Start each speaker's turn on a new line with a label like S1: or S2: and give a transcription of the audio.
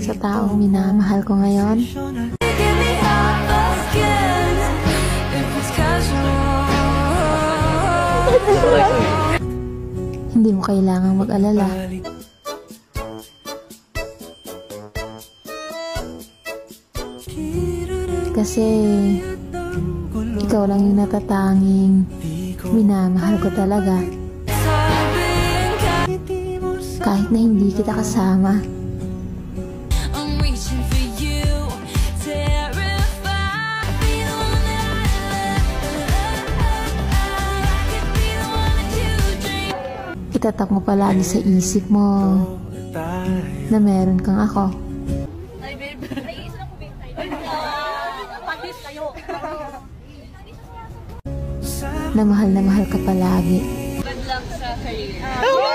S1: sa taong minamahal ko ngayon. Hindi mo kailangang mag-alala. Kasi ikaw lang yung natatanging minamahal ko talaga. Kahit na hindi kita kasama. Itatak mo palagi sa isip mo na meron kang ako. Na mahal ka palagi.
S2: Good luck sa career.